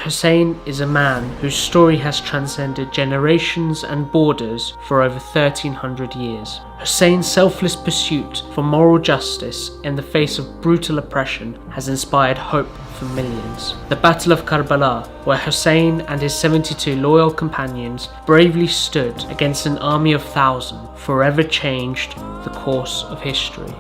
Hussain is a man whose story has transcended generations and borders for over 1300 years. Hussain's selfless pursuit for moral justice in the face of brutal oppression has inspired hope for millions. The Battle of Karbala, where Hussain and his 72 loyal companions bravely stood against an army of thousands, forever changed the course of history.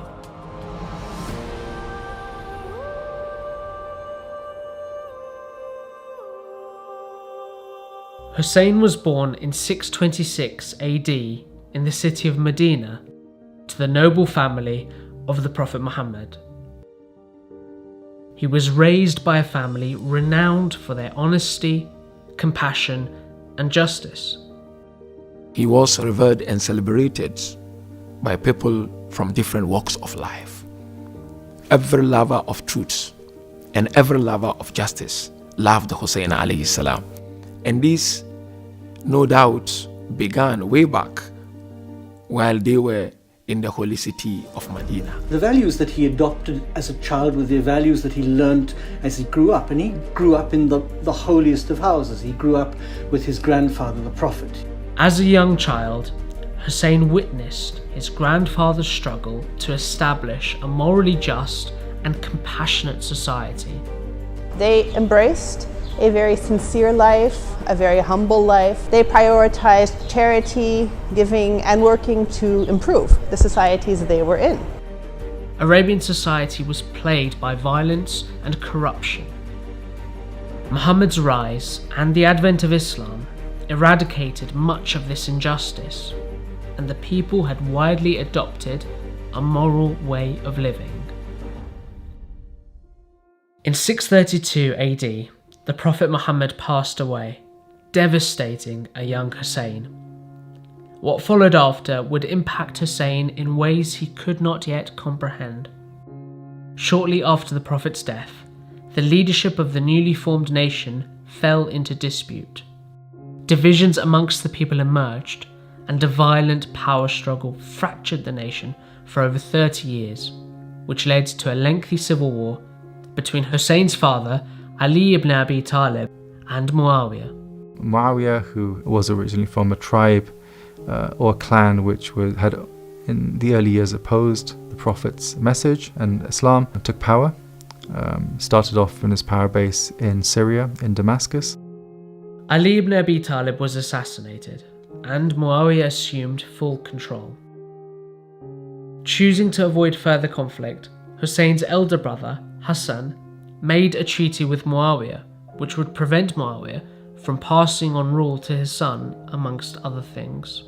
Hussain was born in 626 AD in the city of Medina to the noble family of the Prophet Muhammad. He was raised by a family renowned for their honesty, compassion, and justice. He was revered and celebrated by people from different walks of life. Every lover of truth and every lover of justice loved Hussain a.s. And this, no doubt, began way back while they were in the holy city of Medina. The values that he adopted as a child were the values that he learnt as he grew up. And he grew up in the holiest of houses. He grew up with his grandfather, the Prophet. As a young child, Hussain witnessed his grandfather's struggle to establish a morally just and compassionate society. They embraced a very sincere life, a very humble life. They prioritized charity, giving, and working to improve the societies they were in. Arabian society was plagued by violence and corruption. Muhammad's rise and the advent of Islam eradicated much of this injustice, and the people had widely adopted a moral way of living. In 632 AD, the Prophet Muhammad passed away, devastating a young Hussain. What followed after would impact Hussain in ways he could not yet comprehend. Shortly after the Prophet's death, the leadership of the newly formed nation fell into dispute. Divisions amongst the people emerged, and a violent power struggle fractured the nation for over 30 years, which led to a lengthy civil war between Hussein's father, Ali ibn Abi Talib, and Muawiyah. Muawiyah, who was originally from a tribe or clan which had in the early years opposed the Prophet's message and Islam, took power. Started off in his power base in Syria, in Damascus. Ali ibn Abi Talib was assassinated, and Muawiyah assumed full control. Choosing to avoid further conflict, Hussein's elder brother, Hassan, made a treaty with Muawiyah, which would prevent Muawiyah from passing on rule to his son, amongst other things.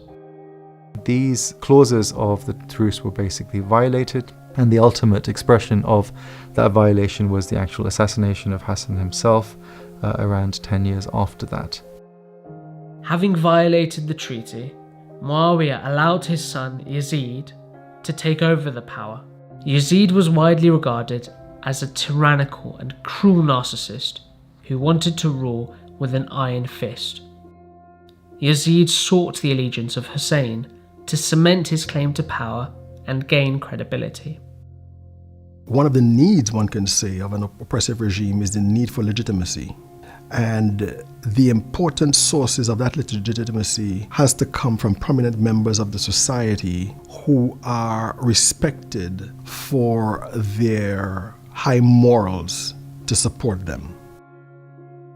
These clauses of the truce were basically violated, and the ultimate expression of that violation was the actual assassination of Hassan himself around 10 years after that. Having violated the treaty, Muawiyah allowed his son Yazid to take over the power. Yazid was widely regarded as a tyrannical and cruel narcissist who wanted to rule with an iron fist. Yazid sought the allegiance of Hussain to cement his claim to power and gain credibility. One of the needs, one can say, of an oppressive regime is the need for legitimacy. And the important sources of that legitimacy has to come from prominent members of the society who are respected for their high morals to support them.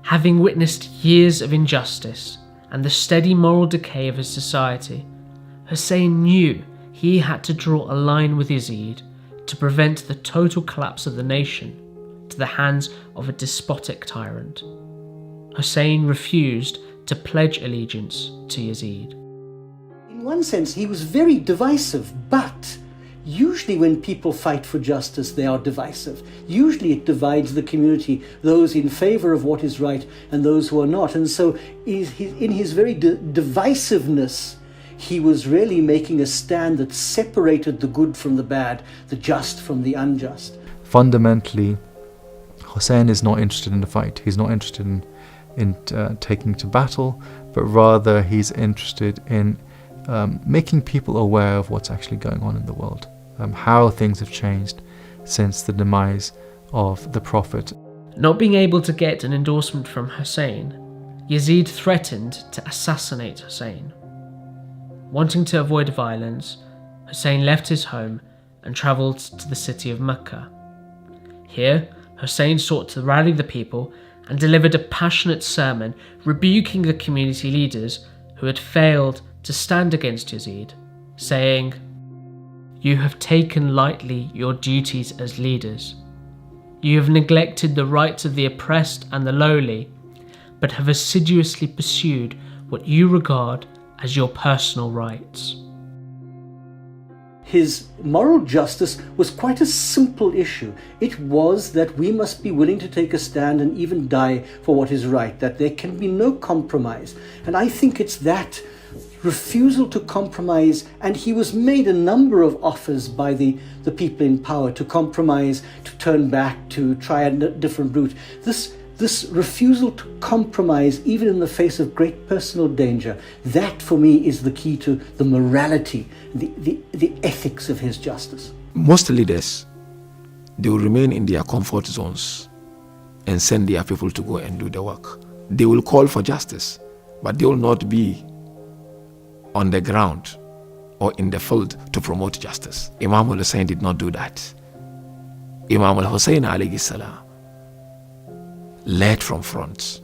Having witnessed years of injustice and the steady moral decay of his society, Hussain knew he had to draw a line with Yazid to prevent the total collapse of the nation to the hands of a despotic tyrant. Hussain refused to pledge allegiance to Yazid. In one sense, he was very divisive, but usually when people fight for justice, they are divisive. Usually it divides the community, those in favor of what is right and those who are not. And so in his very divisiveness, he was really making a stand that separated the good from the bad, the just from the unjust. Fundamentally, Hussain is not interested in the fight. He's not interested in taking to battle, but rather he's interested in making people aware of what's actually going on in the world, how things have changed since the demise of the Prophet. Not being able to get an endorsement from Hussain, Yazid threatened to assassinate Hussain. Wanting to avoid violence, Hussain left his home and travelled to the city of Mecca. Here, Hussain sought to rally the people and delivered a passionate sermon rebuking the community leaders who had failed to stand against Yazid, saying, "You have taken lightly your duties as leaders. You have neglected the rights of the oppressed and the lowly, but have assiduously pursued what you regard as your personal rights." His moral justice was quite a simple issue. It was that we must be willing to take a stand and even die for what is right, that there can be no compromise. And I think it's that refusal to compromise, and he was made a number of offers by the people in power to compromise, to turn back, to try a different route. This refusal to compromise, even in the face of great personal danger, that for me is the key to the morality, the ethics of his justice. Most leaders, they will remain in their comfort zones and send their people to go and do the work. They will call for justice, but they will not be on the ground or in the field to promote justice. Imam Hussain did not do that. Imam Hussain a.s. led from front.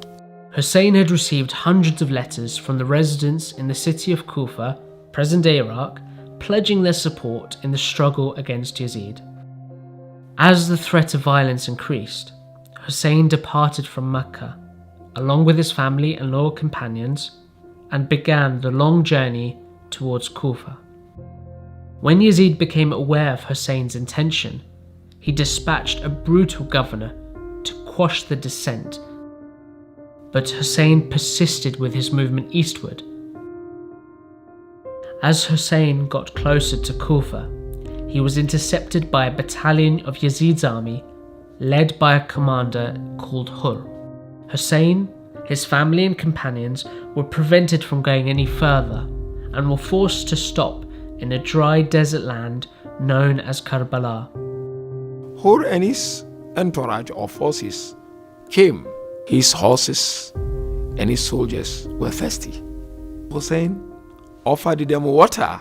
Hussain had received hundreds of letters from the residents in the city of Kufa, present-day Iraq, pledging their support in the struggle against Yazid. As the threat of violence increased, Hussain departed from Mecca, along with his family and loyal companions, and began the long journey towards Kufa. When Yazid became aware of Hussain's intention, he dispatched a brutal governor to quash the dissent, but Hussain persisted with his movement eastward. As Hussain got closer to Kufa, he was intercepted by a battalion of Yazid's army, led by a commander called Hur. Hussain, his family and companions were prevented from going any further and were forced to stop in a dry desert land known as Karbala. Hur and his entourage of forces came. His horses and his soldiers were thirsty. Hussain offered them water.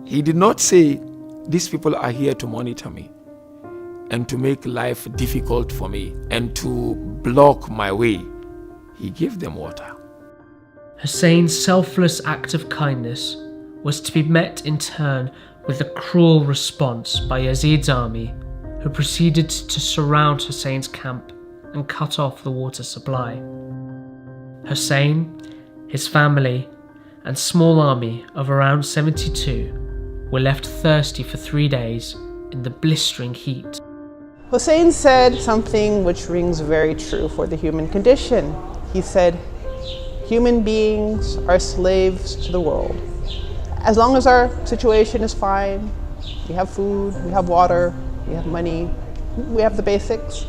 He did not say, "These people are here to monitor me and to make life difficult for me and to block my way." He gave them water. Hussain's selfless act of kindness was to be met in turn with a cruel response by Yazid's army, who proceeded to surround Hussain's camp and cut off the water supply. Hussain, his family, and small army of around 72 were left thirsty for 3 days in the blistering heat. Hussain said something which rings very true for the human condition. He said, "Human beings are slaves to the world. As long as our situation is fine, we have food, we have water, we have money, we have the basics,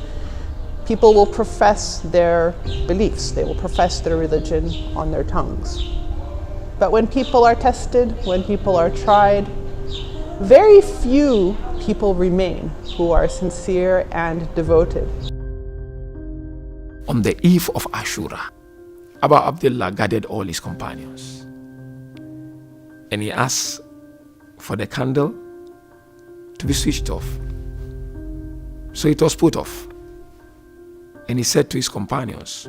people will profess their beliefs, they will profess their religion on their tongues. But when people are tested, when people are tried, very few people remain who are sincere and devoted." On the eve of Ashura, Abu Abdullah gathered all his companions and he asked for the candle to be switched off. So it was put off. And he said to his companions,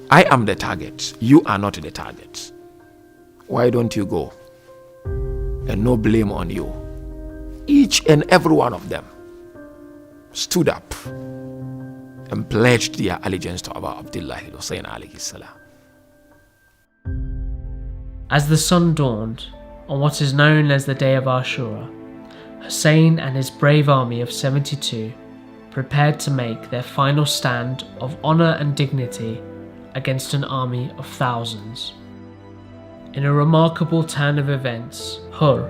"I am the target, you are not the target. Why don't you go? And no blame on you." Each and every one of them stood up and pledged their allegiance to Abu Abdullah Hussain a.s. As the sun dawned on what is known as the day of Ashura, Hussain and his brave army of 72 prepared to make their final stand of honour and dignity against an army of thousands. In a remarkable turn of events, Hur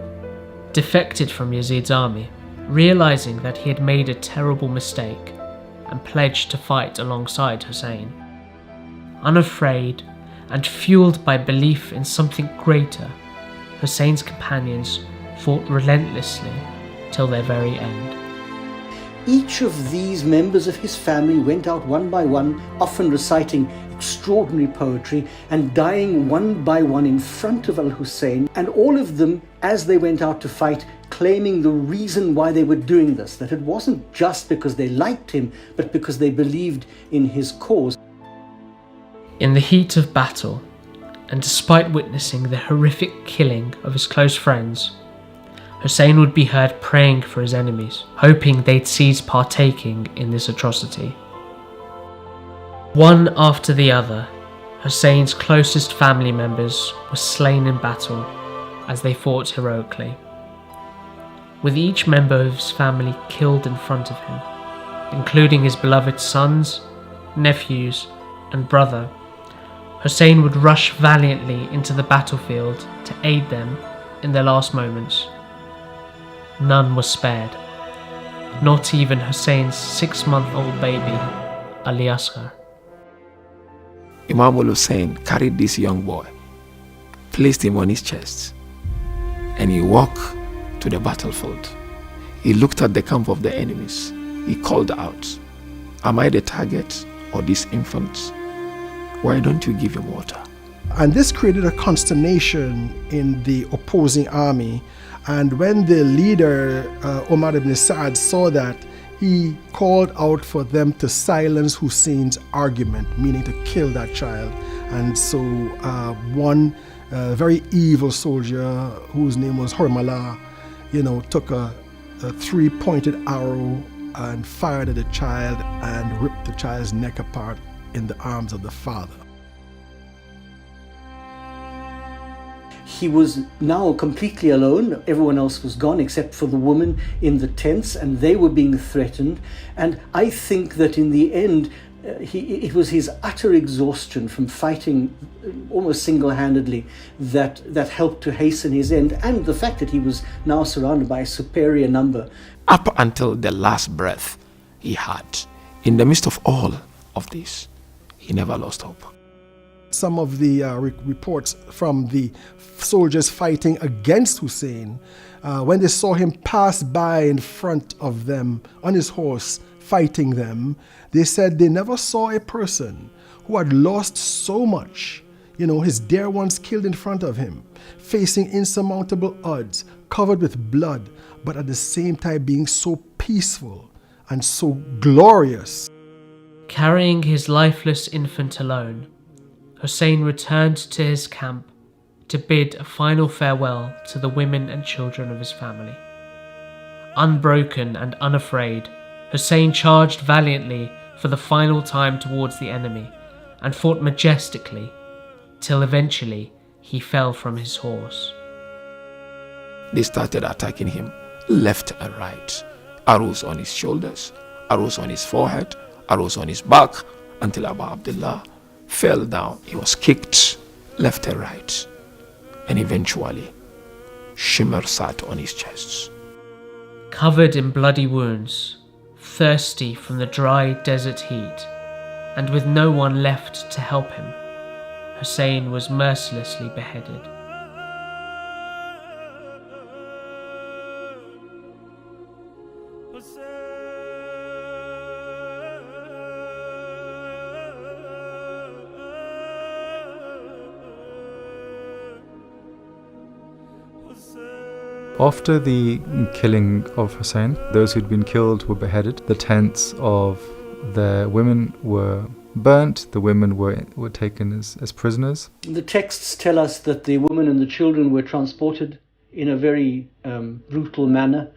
defected from Yazid's army, realising that he had made a terrible mistake, and pledged to fight alongside Hussain. Unafraid and fueled by belief in something greater, Hussain's companions fought relentlessly till their very end. each of these members of his family went out one by one, often reciting extraordinary poetry and dying one by one in front of Al-Hussein, and all of them, as they went out to fight, claiming the reason why they were doing this, that it wasn't just because they liked him, but because they believed in his cause. In the heat of battle, and despite witnessing the horrific killing of his close friends, Hussein would be heard praying for his enemies, hoping they'd cease partaking in this atrocity. One after the other, Hussein's closest family members were slain in battle as they fought heroically, with each member of his family killed in front of him, including his beloved sons, nephews, and brother. Hussein would rush valiantly into the battlefield to aid them in their last moments. None was spared, not even Hussein's 6-month-old baby, Ali Asghar. Imam al-Hussein carried this young boy, placed him on his chest, and he walked to the battlefield. He looked at the camp of the enemies. He called out, "Am I the target or this infant? Why don't you give him water?" And this created a consternation in the opposing army. And when the leader, Omar ibn Sa'ad, saw that, he called out for them to silence Hussein's argument, meaning to kill that child. And so one very evil soldier, whose name was Hurmala, took a 3-pointed arrow and fired at the child and ripped the child's neck apart in the arms of the father. He was now completely alone. Everyone else was gone except for the woman in the tents, and they were being threatened. And I think that in the end, it was his utter exhaustion from fighting almost single-handedly that helped to hasten his end, and the fact that he was now surrounded by a superior number. Up until the last breath he had, in the midst of all of this, he never lost hope. Some of the reports from the soldiers fighting against Hussein, when they saw him pass by in front of them on his horse fighting them, they said they never saw a person who had lost so much, his dear ones killed in front of him, facing insurmountable odds, covered with blood, but at the same time being so peaceful and so glorious. Carrying his lifeless infant alone, Hussein returned to his camp to bid a final farewell to the women and children of his family. Unbroken and unafraid, Hussein charged valiantly for the final time towards the enemy and fought majestically till eventually he fell from his horse. They started attacking him left and right. Arrows on his shoulders, arrows on his forehead, arrows on his back, until Abu Abdullah fell down. He was kicked left and right, and eventually Shimmer sat on his chest. Covered in bloody wounds, thirsty from the dry desert heat, and with no one left to help him, Hussein was mercilessly beheaded. After the killing of Hussein, those who'd been killed were beheaded. The tents of the women were burnt. The women were taken as prisoners. The texts tell us that the women and the children were transported in a very brutal manner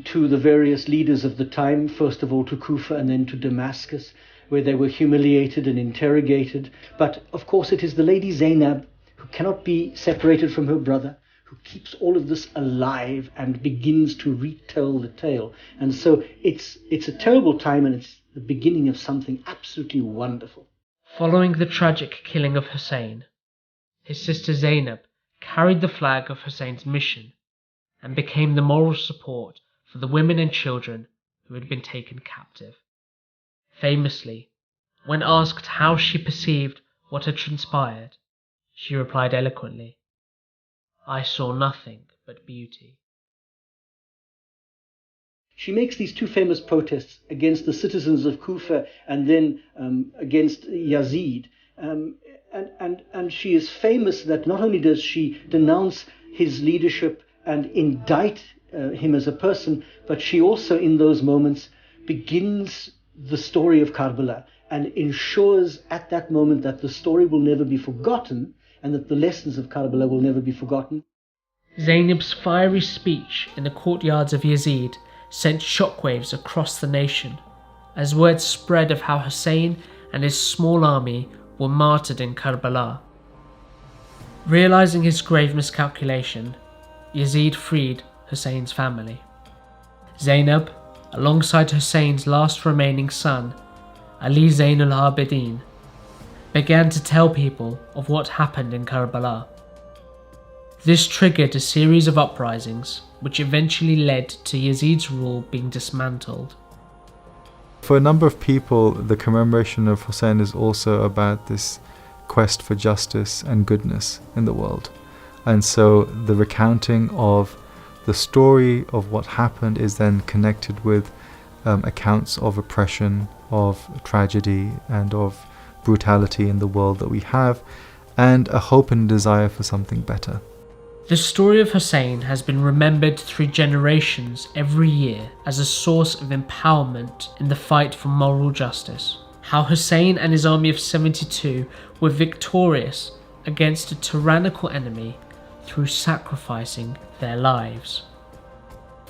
to the various leaders of the time, first of all to Kufa and then to Damascus, where they were humiliated and interrogated. But of course it is the lady Zainab, who cannot be separated from her brother, who keeps all of this alive and begins to retell the tale. And so it's a terrible time, and it's the beginning of something absolutely wonderful. Following the tragic killing of Hussein, his sister Zainab carried the flag of Hussein's mission and became the moral support for the women and children who had been taken captive. Famously, when asked how she perceived what had transpired, she replied eloquently, "I saw nothing but beauty." she makes these two famous protests against the citizens of Kufa and then against Yazid. And she is famous that not only does she denounce his leadership and indict him as a person, but she also in those moments begins the story of Karbala and ensures at that moment that the story will never be forgotten and that the lessons of Karbala will never be forgotten. Zainab's fiery speech in the courtyards of Yazid sent shockwaves across the nation, as word spread of how Hussain and his small army were martyred in Karbala. Realizing his grave miscalculation, Yazid freed Hussain's family. Zainab, alongside Hussain's last remaining son, Ali Zain al-Abidin, began to tell people of what happened in Karbala. This triggered a series of uprisings, which eventually led to Yazid's rule being dismantled. For a number of people, the commemoration of Hussain is also about this quest for justice and goodness in the world. And so the recounting of the story of what happened is then connected with accounts of oppression, of tragedy, and of brutality in the world that we have, and a hope and desire for something better. The story of Hussain has been remembered through generations every year as a source of empowerment in the fight for moral justice. How Hussain and his army of 72 were victorious against a tyrannical enemy through sacrificing their lives.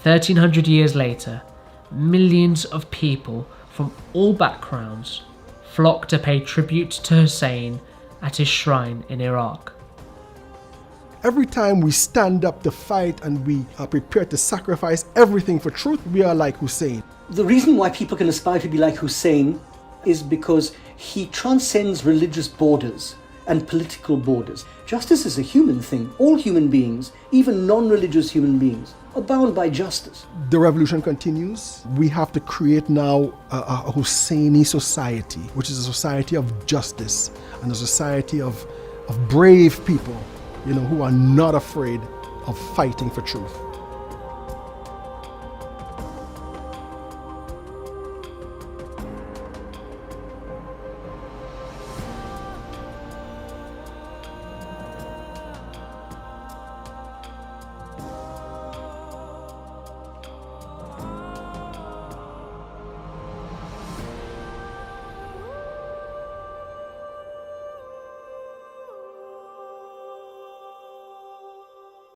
1300 years later, millions of people from all backgrounds flocked to pay tribute to Hussain at his shrine in Iraq. Every time we stand up to fight and we are prepared to sacrifice everything for truth, we are like Hussain. The reason why people can aspire to be like Hussain is because he transcends religious borders and political borders. Justice is a human thing. All human beings, even non-religious human beings, are bound by justice. The revolution continues. We have to create now a Hussaini society, which is a society of justice and a society of brave people, who are not afraid of fighting for truth.